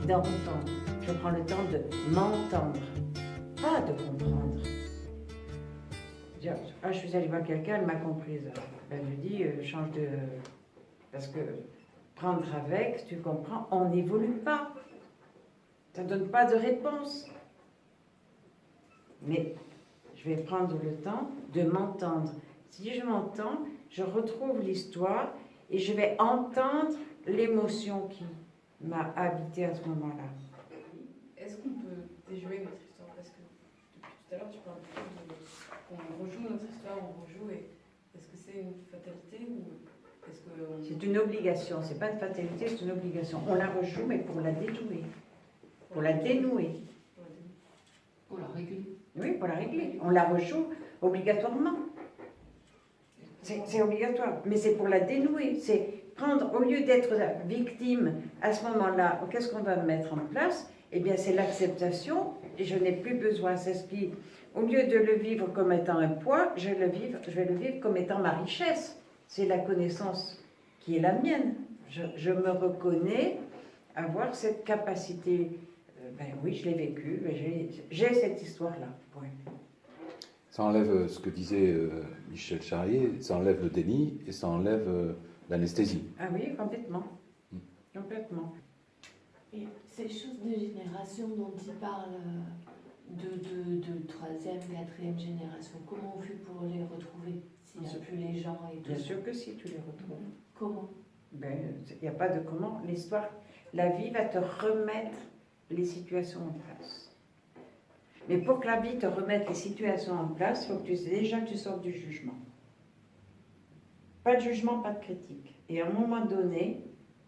d'entendre. Je prends le temps de m'entendre, pas de comprendre. Ah, je suis allée voir quelqu'un, elle m'a comprise. Elle me dit, change de... Parce que prendre avec, tu comprends, on n'évolue pas. Ça ne donne pas de réponse. Mais je vais prendre le temps de m'entendre. Si je m'entends, je retrouve l'histoire et je vais entendre l'émotion qui m'a habité à ce moment-là. Est-ce qu'on peut déjouer notre histoire? Parce que depuis tout à l'heure, tu parles qu'on rejoue notre histoire, on rejoue. Et est-ce que c'est une fatalité ou est-ce que C'est une obligation, c'est pas une fatalité, c'est une obligation. On la rejoue, mais pour la déjouer, pour la dénouer. Pour la régler. Oui, pour la régler. On la rejoue obligatoirement. C'est obligatoire, mais c'est pour la dénouer. C'est prendre, au lieu d'être victime à ce moment-là, qu'est-ce qu'on va mettre en place? Eh bien, c'est l'acceptation et je n'ai plus besoin. C'est ce qui, au lieu de le vivre comme étant un poids, je vais le vivre comme étant ma richesse. C'est la connaissance qui est la mienne. Je me reconnais avoir cette capacité. Ben oui, je l'ai vécu, j'ai cette histoire-là. Ouais. Ça enlève ce que disait Michel Charrier, ça enlève le déni et ça enlève l'anesthésie. Ah oui, complètement. Complètement. Et ces choses de génération dont il parle, de troisième, quatrième génération, comment on fait pour les retrouver s'il n'y a plus les gens et tout Bien ça? sûr que si, tu les retrouves. Comment? Ben, il n'y a pas de comment. L'histoire, la vie va te remettre les situations en place. Mais pour que la vie te remette les situations en place, il faut que tu sortes du jugement. Pas de jugement, pas de critique. Et à un moment donné,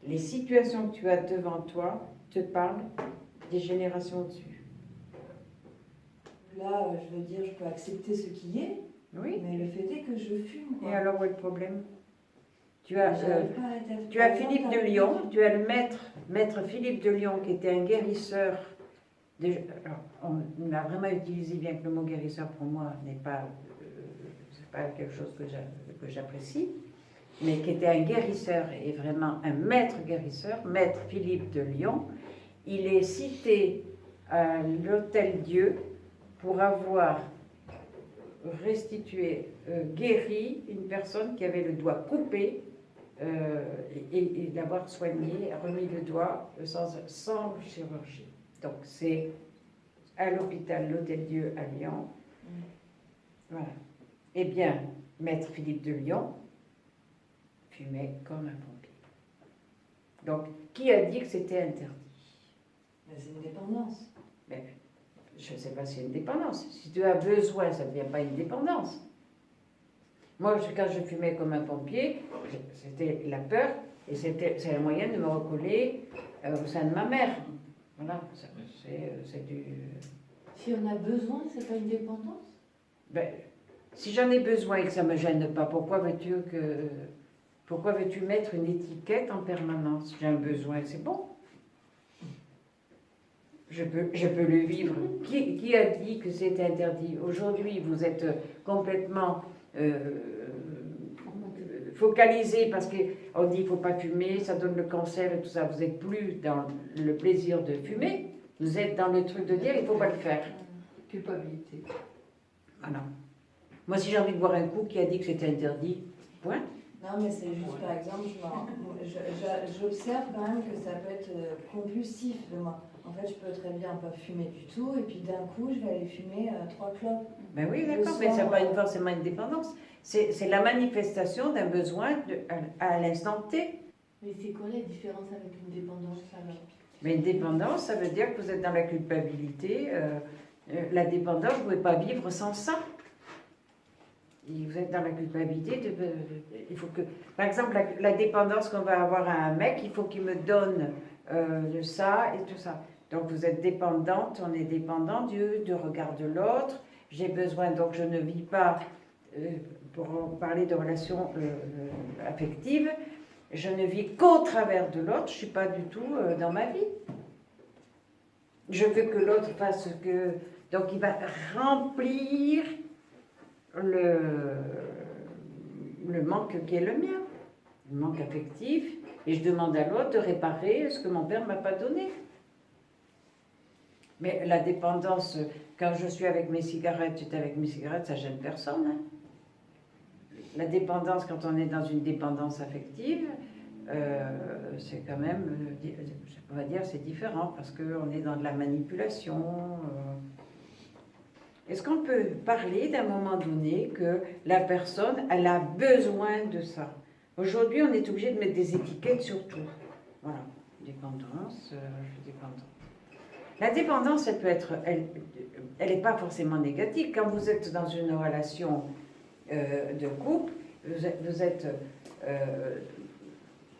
les situations que tu as devant toi te parlent des générations au-dessus. Là, je veux dire, je peux accepter ce qui est, Oui. mais le fait est que je fume. Quoi. Et alors, où est le problème? Tu as Par Philippe exemple, de Lyon, tu as le maître Philippe de Lyon, qui était un guérisseur. Alors, on a vraiment utilisé, bien que le mot guérisseur pour moi n'est pas, c'est pas quelque chose que j'apprécie, mais qui était un guérisseur et vraiment un maître guérisseur, maître Philippe de Lyon. Il est cité à l'Hôtel Dieu pour avoir restitué, guéri une personne qui avait le doigt coupé et l'avoir soigné, remis le doigt sans chirurgie. Donc c'est à l'hôpital l'Hôtel Dieu à Lyon. Voilà. Eh bien, maître Philippe de Lyon fumait comme un pompier. Donc, qui a dit que c'était interdit? Mais c'est une dépendance. Mais, je ne sais pas si c'est une dépendance. Si tu as besoin, ça ne devient pas une dépendance. Moi, quand je fumais comme un pompier, c'était la peur et c'est un moyen de me recoller au sein de ma mère. Voilà, c'est du... Si on a besoin, c'est pas une dépendance? Ben, si j'en ai besoin et que ça ne me gêne pas, pourquoi veux-tu mettre une étiquette en permanence? J'ai un besoin, c'est bon. Je peux le vivre. Qui a dit que c'est interdit? Aujourd'hui, vous êtes complètement focalisé parce qu'on dit qu'il ne faut pas fumer, ça donne le cancer et tout ça. Vous n'êtes plus dans le plaisir de fumer, vous êtes dans le truc de dire il ne faut pas le faire. Culpabilité. Voilà. Moi, si j'ai envie de boire un coup, qui a dit que c'était interdit? Point. Non, mais c'est juste, par exemple, j'observe quand même que ça peut être compulsif de moi. En fait, je peux très bien pas fumer du tout, et puis d'un coup, je vais aller fumer 3 clopes. Ben oui, d'accord, mais ce n'est pas forcément une dépendance. C'est la manifestation d'un besoin à l'instant T. Mais c'est quoi la différence avec une dépendance alors? Mais une dépendance, ça veut dire que vous êtes dans la culpabilité. La dépendance, vous ne pouvez pas vivre sans ça. Et vous êtes dans la culpabilité. Il faut que, par exemple, la dépendance qu'on va avoir à un mec, il faut qu'il me donne de ça et tout ça. Donc vous êtes dépendante, on est dépendant du regard de l'autre. J'ai besoin, donc je ne vis pas, pour parler de relations affectives, je ne vis qu'au travers de l'autre, je ne suis pas du tout dans ma vie. Je veux que l'autre fasse ce que... Donc il va remplir le manque qui est le mien, le manque affectif, et je demande à l'autre de réparer ce que mon père ne m'a pas donné. Mais la dépendance, quand je suis avec mes cigarettes, tu es avec mes cigarettes, ça gêne personne. Hein. La dépendance, quand on est dans une dépendance affective, c'est quand même, on va dire, c'est différent parce qu'on est dans de la manipulation. Est-ce qu'on peut parler d'un moment donné que la personne, elle a besoin de ça? Aujourd'hui, on est obligé de mettre des étiquettes sur tout. Voilà, dépendance, dépendance. La dépendance, elle peut être, elle n'est pas forcément négative. Quand vous êtes dans une relation de couple, vous êtes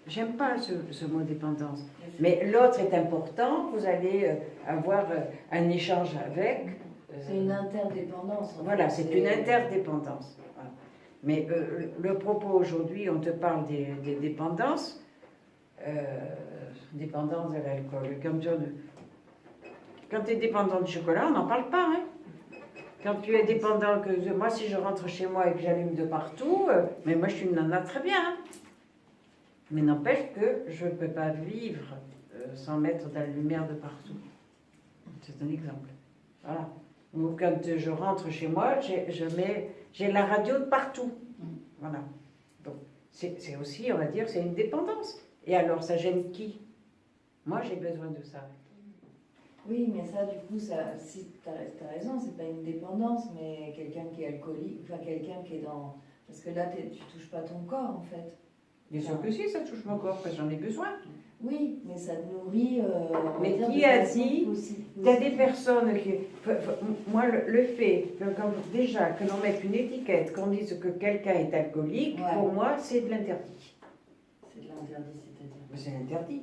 j'aime pas ce mot dépendance, mais l'autre est important, vous allez avoir un échange avec. C'est une interdépendance. Voilà, c'est une interdépendance. Voilà. Mais le propos aujourd'hui, on te parle des dépendances, dépendance de l'alcool. Quand tu es dépendant du chocolat, on n'en parle pas. Hein. Quand tu es dépendant, moi si je rentre chez moi et que j'allume de partout, mais moi je suis une nana très bien. Hein. Mais n'empêche que je ne peux pas vivre sans mettre de la lumière de partout. C'est un exemple. Voilà. Ou quand je rentre chez moi, j'ai la radio de partout. Voilà. Donc, c'est aussi, on va dire, c'est une dépendance. Et alors, ça gêne qui? Moi, j'ai besoin de ça. Oui, mais ça, du coup, si tu as raison, c'est pas une dépendance, mais quelqu'un qui est alcoolique, enfin quelqu'un qui est dans... Parce que là, tu touches pas ton corps, en fait. Bien sûr que si, ça touche mon corps, parce que j'en ai besoin. Oui, mais ça te nourrit. Mais qui a dit? Il y a des personnes qui. Moi, le fait, déjà, que l'on mette une étiquette, qu'on dise que quelqu'un est alcoolique, Ouais. pour moi, c'est de l'interdit. C'est de l'interdit, c'est-à-dire. C'est interdit.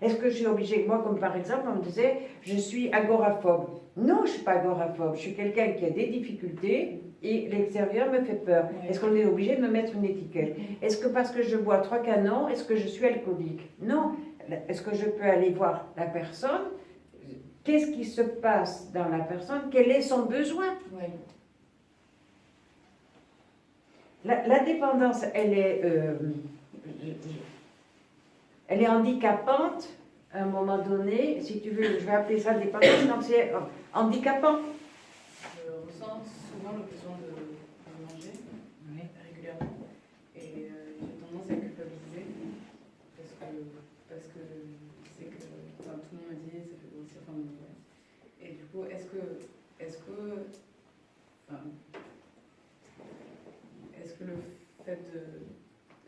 Est-ce que je suis obligée? Moi, comme par exemple, on me disait, je suis agoraphobe. Non, je ne suis pas agoraphobe. Je suis quelqu'un qui a des difficultés et l'extérieur me fait peur. Ouais. Est-ce qu'on est obligé de me mettre une étiquette? Est-ce que parce que je bois 3 canons, est-ce que je suis alcoolique? Non. Est-ce que je peux aller voir la personne? Qu'est-ce qui se passe dans la personne? Quel est son besoin? Oui. La dépendance, elle est handicapante à un moment donné. Si tu veux, je vais appeler ça dépendance quand c'est handicapant. Je ressens souvent le besoin de manger régulièrement et j'ai tendance à culpabiliser parce que c'est que enfin, tout le monde me dit ça fait grossir, enfin, ouais. Et du coup est-ce que le fait de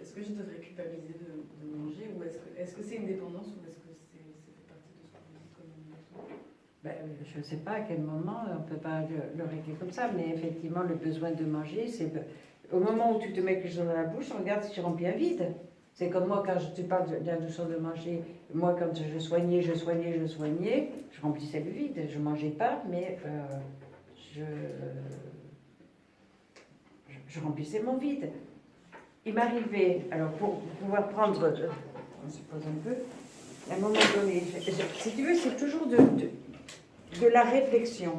est-ce que je devrais culpabiliser de manger ou est-ce que c'est une dépendance ou est-ce que c'est fait partie de ce que vous dites comme une émotion? Ben, je ne sais pas à quel moment, on ne peut pas le régler comme ça, mais effectivement, le besoin de manger, c'est au moment où tu te mets quelque chose dans la bouche, regarde si tu remplis un vide. C'est comme moi, quand tu parles de la notion de manger, moi, quand je soignais, je remplissais le vide. Je ne mangeais pas, mais je remplissais mon vide. Il m'arrivait, alors pour pouvoir prendre, on se pose un peu, à un moment donné, si tu veux, c'est toujours de la réflexion.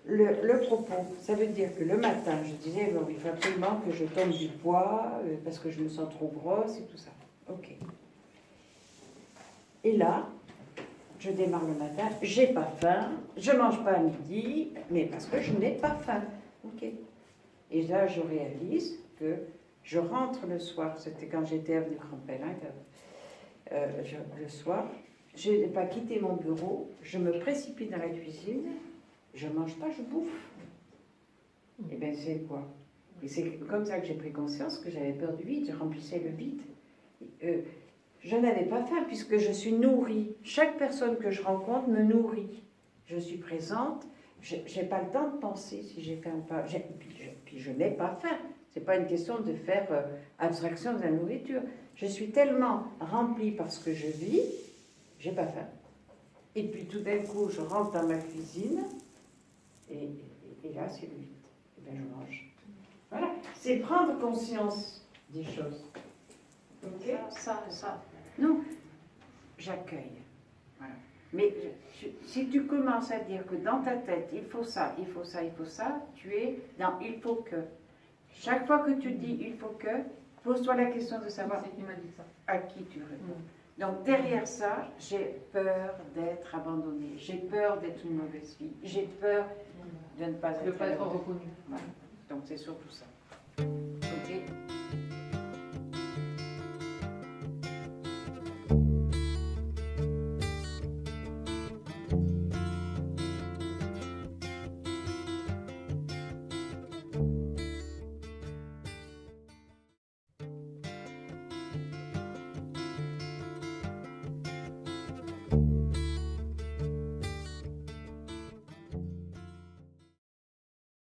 Le propos, ça veut dire que le matin, je disais, bon, il faut absolument que je tombe du poids parce que je me sens trop grosse et tout ça. Ok. Et là, je démarre le matin, j'ai pas faim, je mange pas à midi, mais parce que je n'ai pas faim. Ok. Et là, je réalise que je rentre le soir, c'était quand j'étais avenue Crampel, le soir, je n'ai pas quitté mon bureau, je me précipite dans la cuisine, je ne mange pas, je bouffe. Et bien c'est quoi? Et c'est comme ça que j'ai pris conscience que j'avais peur du vide, je remplissais le vide. Je n'avais pas faim puisque je suis nourrie. Chaque personne que je rencontre me nourrit. Je suis présente, je n'ai pas le temps de penser si j'ai faim ou pas. Puis je n'ai pas faim. Ce n'est pas une question de faire abstraction de la nourriture. Je suis tellement remplie par ce que je vis, j'ai pas faim. Et puis tout d'un coup, je rentre dans ma cuisine, et là, c'est le vide. Et bien, je mange. Voilà. C'est prendre conscience des choses. Ok? Ça. Non, j'accueille. Voilà. Mais si tu commences à dire que dans ta tête, il faut ça, il faut ça, il faut ça, tu es dans il faut que. Chaque fois que tu dis il faut que, pose-toi la question de savoir C'est qui m'a dit ça. à qui tu réponds. Donc derrière ça, j'ai peur d'être abandonnée, j'ai peur d'être une mauvaise fille, j'ai peur de ne pas De ne être pas être aimée. reconnu. Voilà. Donc c'est surtout ça.